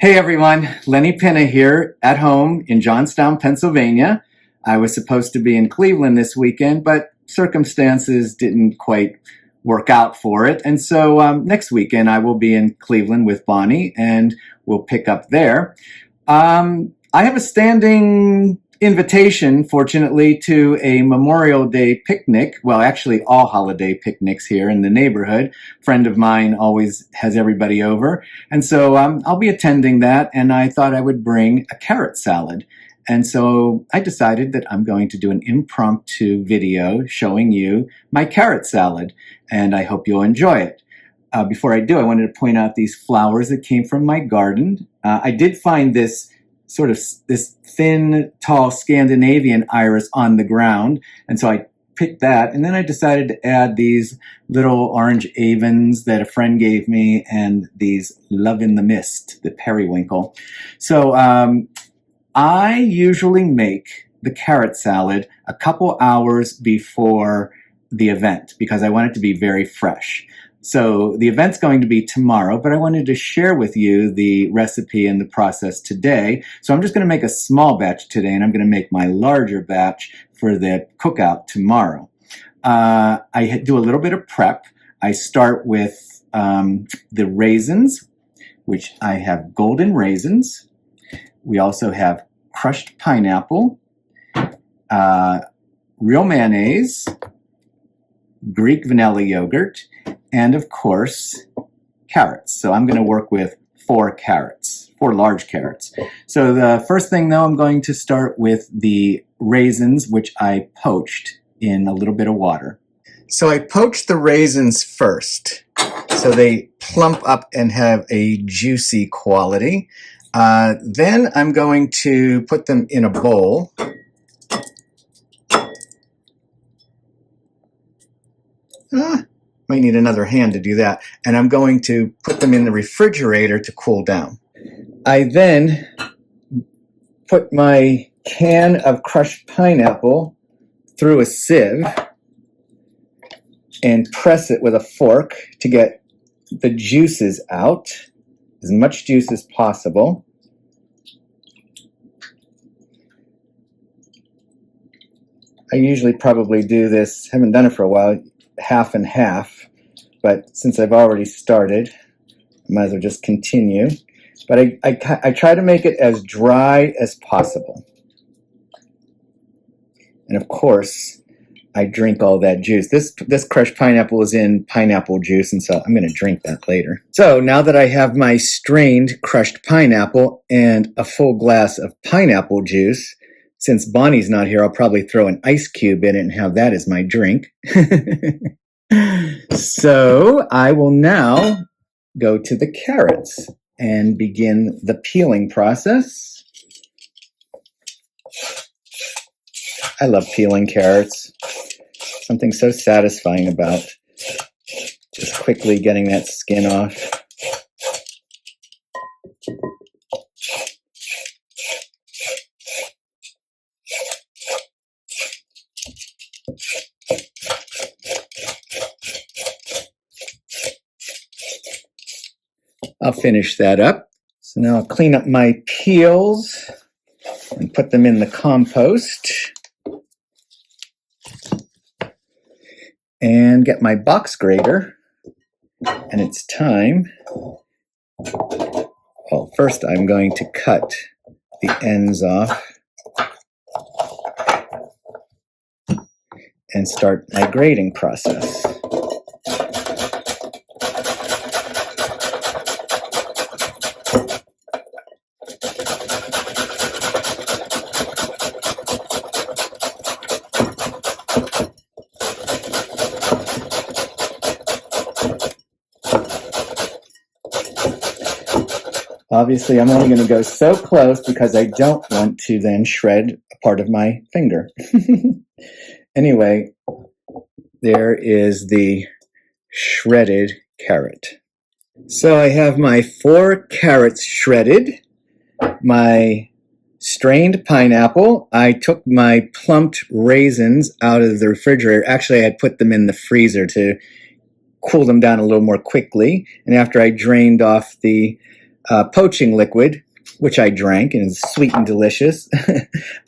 Hey everyone, Lenny Pinna here at home in Johnstown, Pennsylvania. I was supposed to be in Cleveland this weekend, but circumstances didn't quite work out for it. And so next weekend I will be in Cleveland with Bonnie and we'll pick up there. I have a standing invitation, fortunately, to a Memorial Day picnic. Well, actually all holiday picnics here in the neighborhood. A friend of mine always has everybody over. And so I'll be attending that, and I thought I would bring a carrot salad. And so I decided that I'm going to do an impromptu video showing you my carrot salad, and I hope you'll enjoy it. Before I do, I wanted to point out these flowers that came from my garden. I did find this thin, tall Scandinavian iris on the ground, and so I picked that, and then I decided to add these little orange avens that a friend gave me, and these Love in the Mist, the periwinkle. So I usually make the carrot salad a couple hours before the event because I want it to be very fresh. So the event's going to be tomorrow, but I wanted to share with you the recipe and the process today. So I'm just going to make a small batch today, and I'm going to make my larger batch for the cookout tomorrow. I do a little bit of prep. I start with the raisins, which I have golden raisins. We also have crushed pineapple, real mayonnaise, Greek vanilla yogurt, and of course, carrots. So I'm going to work with 4 large carrots. So the first thing though, I'm going to start with the raisins, which I poached in a little bit of water. So I poached the raisins first, so they plump up and have a juicy quality. Then I'm going to put them in a bowl. Might need another hand to do that. And I'm going to put them in the refrigerator to cool down. I then put my can of crushed pineapple through a sieve and press it with a fork to get the juices out, as much juice as possible. I usually probably do this, haven't done it for a while, half and half, but since I've already started, I might as well just continue. But I try to make it as dry as possible. And of course, I drink all that juice. This crushed pineapple is in pineapple juice, and so I'm going to drink that later. So now that I have my strained crushed pineapple and a full glass of pineapple juice, since Bonnie's not here, I'll probably throw an ice cube in it and have that as my drink. So I will now go to the carrots and begin the peeling process. I love peeling carrots. Something so satisfying about just quickly getting that skin off. I'll finish that up. So now I'll clean up my peels and put them in the compost. And get my box grater. And it's time. Well, first I'm going to cut the ends off and start my grating process. Obviously, I'm only going to go so close because I don't want to then shred a part of my finger. Anyway, there is the shredded carrot. So I have my 4 carrots shredded, my strained pineapple. I took my plumped raisins out of the refrigerator. Actually, I had put them in the freezer to cool them down a little more quickly. And after I drained off the poaching liquid, which I drank and is sweet and delicious,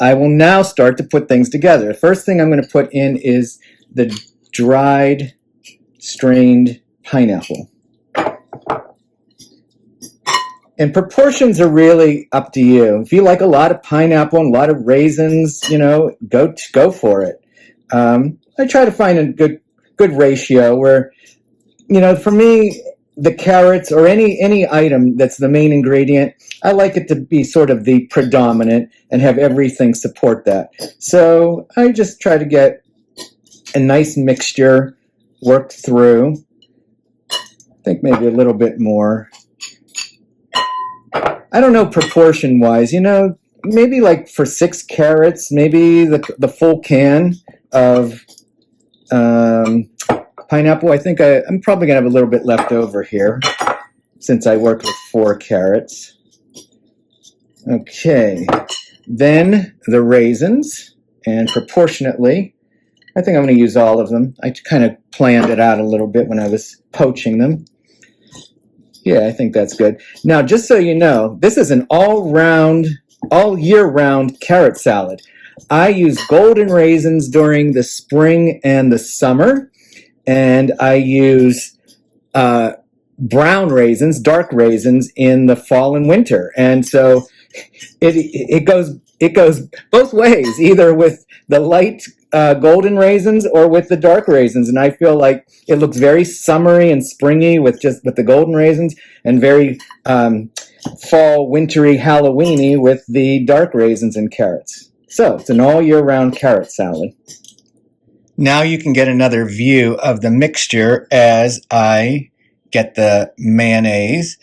I will now start to put things together. The first thing I'm going to put in is the dried, strained pineapple. And proportions are really up to you. If you like a lot of pineapple and a lot of raisins, go for it. I try to find a good ratio where, for me, the carrots or any item that's the main ingredient, I like it to be sort of the predominant and have everything support that. So I just try to get a nice mixture worked through. I think maybe a little bit more. I don't know proportion-wise, maybe like for 6 carrots, maybe the full can of pineapple. I think I'm probably going to have a little bit left over here since I worked with 4 carrots. Okay, then the raisins, and proportionately, I think I'm going to use all of them. I kind of planned it out a little bit when I was poaching them. Yeah, I think that's good. Now, just so you know, this is an all year-round carrot salad. I use golden raisins during the spring and the summer, and I use brown raisins, dark raisins, in the fall and winter. And so it goes both ways, either with the light golden raisins or with the dark raisins. And I feel like it looks very summery and springy with the golden raisins, and very fall, wintry, Halloweeny with the dark raisins and carrots. So it's an all year round carrot salad. Now you can get another view of the mixture as I get the mayonnaise.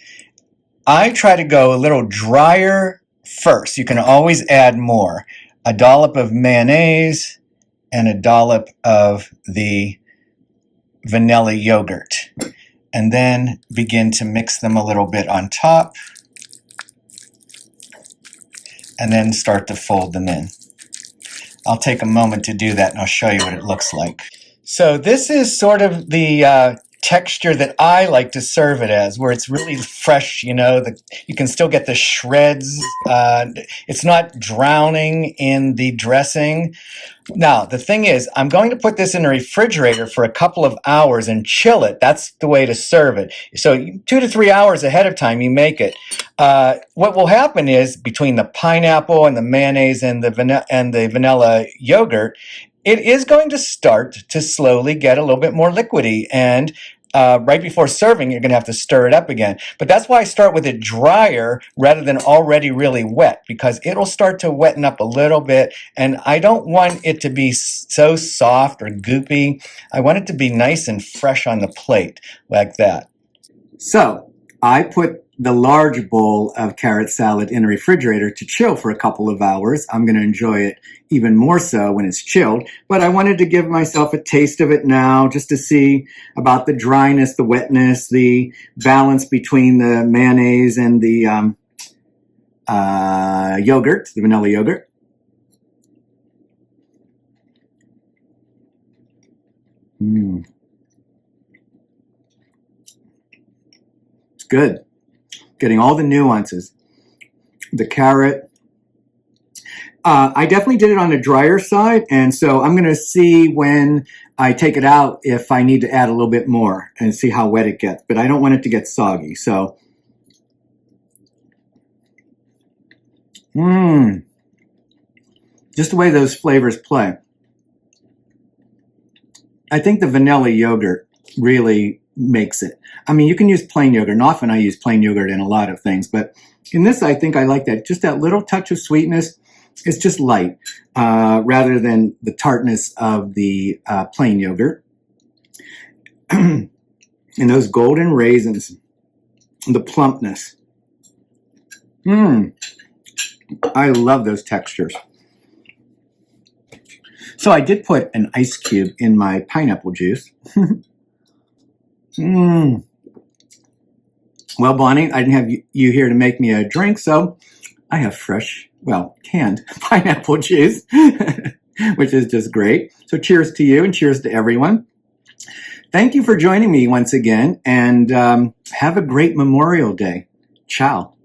I try to go a little drier first. You can always add more. A dollop of mayonnaise and a dollop of the vanilla yogurt. And then begin to mix them a little bit on top. And then start to fold them in. I'll take a moment to do that and I'll show you what it looks like. So this is sort of the texture that I like to serve it as, where it's really fresh, you can still get the shreds. It's not drowning in the dressing. Now, the thing is, I'm going to put this in the refrigerator for a couple of hours and chill it. That's the way to serve it. So 2 to 3 hours ahead of time, you make it. What will happen is, between the pineapple and the mayonnaise and the vanilla yogurt, it is going to start to slowly get a little bit more liquidy. And right before serving, you're going to have to stir it up again. But that's why I start with it drier rather than already really wet, because it'll start to wetten up a little bit. And I don't want it to be so soft or goopy. I want it to be nice and fresh on the plate like that. So I put the large bowl of carrot salad in a refrigerator to chill for a couple of hours. I'm going to enjoy it even more so when it's chilled, but I wanted to give myself a taste of it now just to see about the dryness, the wetness, the balance between the mayonnaise and the yogurt, the vanilla yogurt. It's good. Getting all the nuances. The carrot. I definitely did it on the drier side, and so I'm going to see when I take it out if I need to add a little bit more and see how wet it gets. But I don't want it to get soggy. So, just the way those flavors play. I think the vanilla yogurt really makes it. I mean, you can use plain yogurt, and often I use plain yogurt in a lot of things, but in this, I think I like that. Just that little touch of sweetness. It's just light, rather than the tartness of the plain yogurt. And those golden raisins, the plumpness. I love those textures. So I did put an ice cube in my pineapple juice. Well, Bonnie, I didn't have you here to make me a drink, so I have fresh, canned pineapple juice, which is just great. So cheers to you and cheers to everyone. Thank you for joining me once again, and have a great Memorial Day. Ciao.